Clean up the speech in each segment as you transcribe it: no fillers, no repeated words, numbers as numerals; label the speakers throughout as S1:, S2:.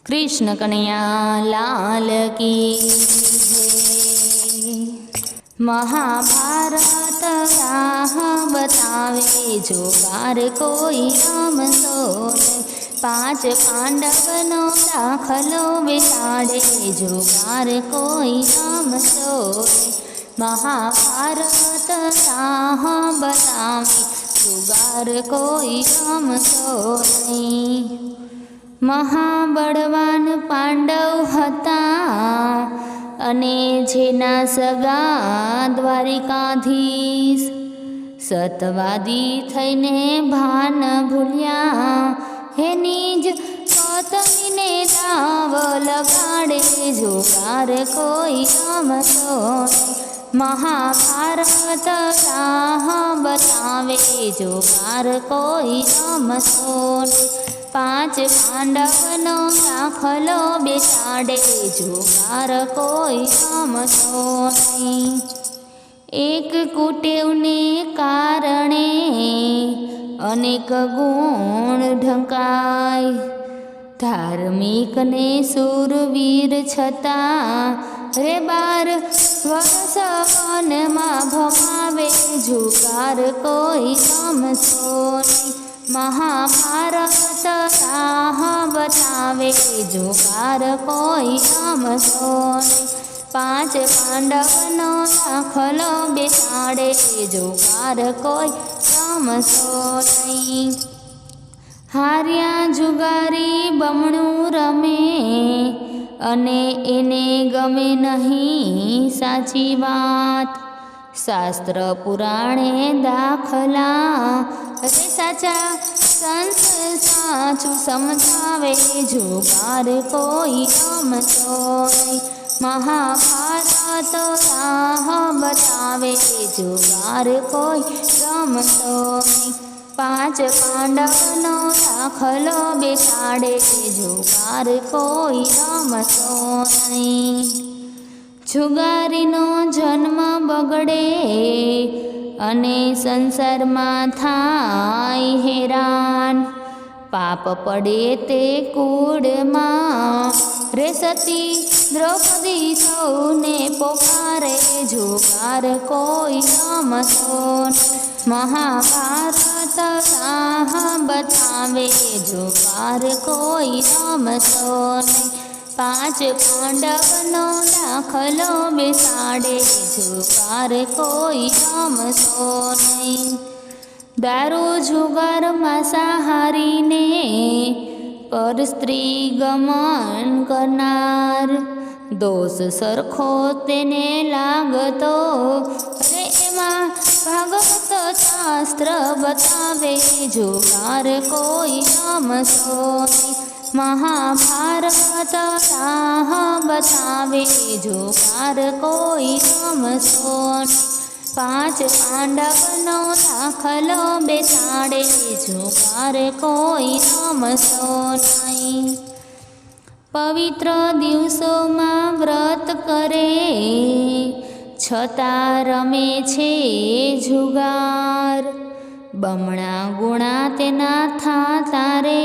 S1: कृष्ण कन्हैया लाल की जय। महाभारत राह बतावे जुगार कोई राम सोरे। 5 पांडवनो दाखलो बेसाड़े जुगार कोई राम सोरे। महाभारत राह बतावे जुगार कोई राम सोरे। महाबળવાન પાંડવ હતા અને જેના સગા દ્વારિકાધીશ સતવાદી થઈને ભાન ભૂલ્યા હે નિજ પત્નીને દાવ લગાડે જુગાર કોઈ રમતો મહાભારત રાહ બતાવે જુગાર કોઈ રમતો 5 પાંડવનો દાખલો બેસાડે જુગાર કોઈ રમતો નહીં। એક કુટેવને કારણે અનેક ગુણ ઢંકાય। ધાર્મિક ને શૂરવીર છતાં રે 12 વર્ષ વનમાં ભમાવે જુગાર કોઈ રમતો નહીં। महाभारत राह बतावे जुगार कोई रमतो नहीं। 5 पांडवनो दाखलो बेसाड़े जुगार कोई रमतो नहीं। हार्या जुगारी बमणुं रमे अने एने गमे नहीं साची बात। शास्त्र पुराणे दाखला रे साचा संत साचुं समझावे जुगार कोई रमतो नहीं। महाभारत राह बतावे जुगार कोई रमतो नहीं। 5 पांडवनो दाखलो बेसाड़े जुगार कोई रमतो नहीं। जुगारीनो जन्म बगड़े अने संसारमां थाय हेरान। पाप पड़े ते कूड़मां रे सती द्रौपदी सौने पोकारे जुगार कोई रमतो नहीं। महाभारत राह बतावे जुगार कोई रमतो नहीं। 5 पांडवनो दाखलो बेसाड़े जुगार कोई रमतो नहीं। दारू जुगार मांसाहारी ने पर स्त्री गमन करनार। दोष सरखो तेने लागतो रे एमां भागवत शास्त्र बतावे जुगार कोई रमतो नहीं। महाभारत राह बतावे जुगार कोई रमतो नहीं। 5 पांडवनो दाखलो बेसाड़े जुगार कोई रमतो नहीं। पवित्र दिवसोमां व्रत करे छतां रमे छे जुगार। बमणा गुणा तेना थाता रे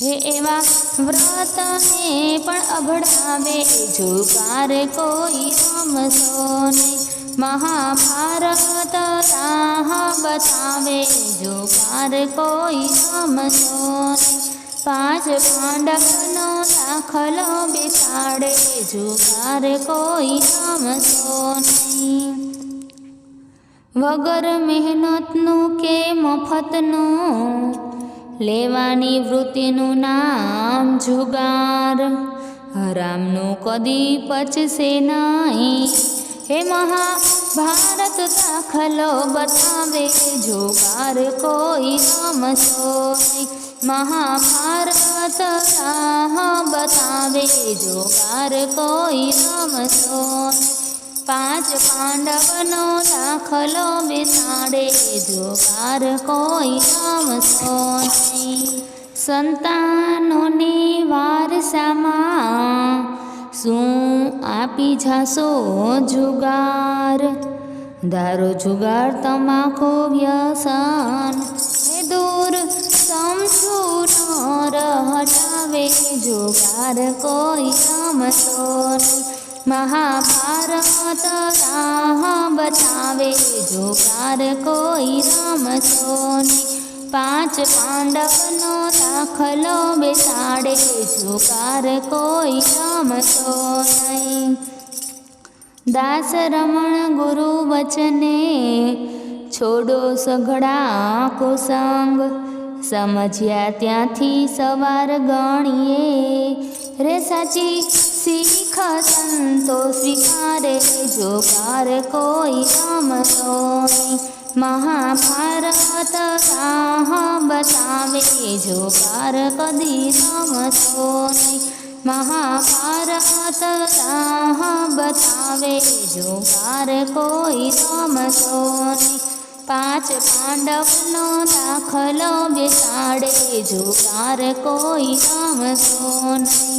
S1: हे एवा व्रत ने पण अभड़ावे जुगार कोई रमतो नहीं। महाभारत राह बतावे जुगार कोई रमतो नहीं। 5 पांडवनो दाखलो बेसाड़े जुगार कोई रमतो नहीं। वगर मेहनतनु के मफतनु लेवानी वृत्तिનું નામ જુગાર। હરામનું કદી પચશે નહીં। હે મહાભારત દાખલો બતાવે જુગાર કોઈ રમતો નહીં। महाभारत राह बतावे जुगार कोई रमतो नहीं। 5 पांडवनो दाखलो बेसाड़े जुगार कोई रमतो नहीं। संतानोने वारसामां શું આપી જાશો જુગાર। દારૂ જુગાર તમાકુ વ્યસન હે દૂર સમ છું નર હટાવે જુગાર કોઈ રમતો નહીં. મહાભારત રાહ બતાવે જુગાર કોઈ રમતો નહીં. 5 પાંડવનો દાખલો બેસાડે જુગાર કોઈ રમતો નહીં. દાસ રમણ ગુરુ વચને છોડો સઘળા કુસંગ. સમજ્યા ત્યાંથી સવાર ગણીએ રે સાચી શીખ સંતો સ્વીકારે જુગાર કોઈ રમતો નહીં. મહાભારત રાહ બતાવે જુગાર કદી રમતો નહીં. મહાભારત રાહ બતાવે જુગાર કોઈ રમતો નહીં. 5 પાંડવનો દાખલો બેસાડે જુગાર કોઈ રમતો નહીં.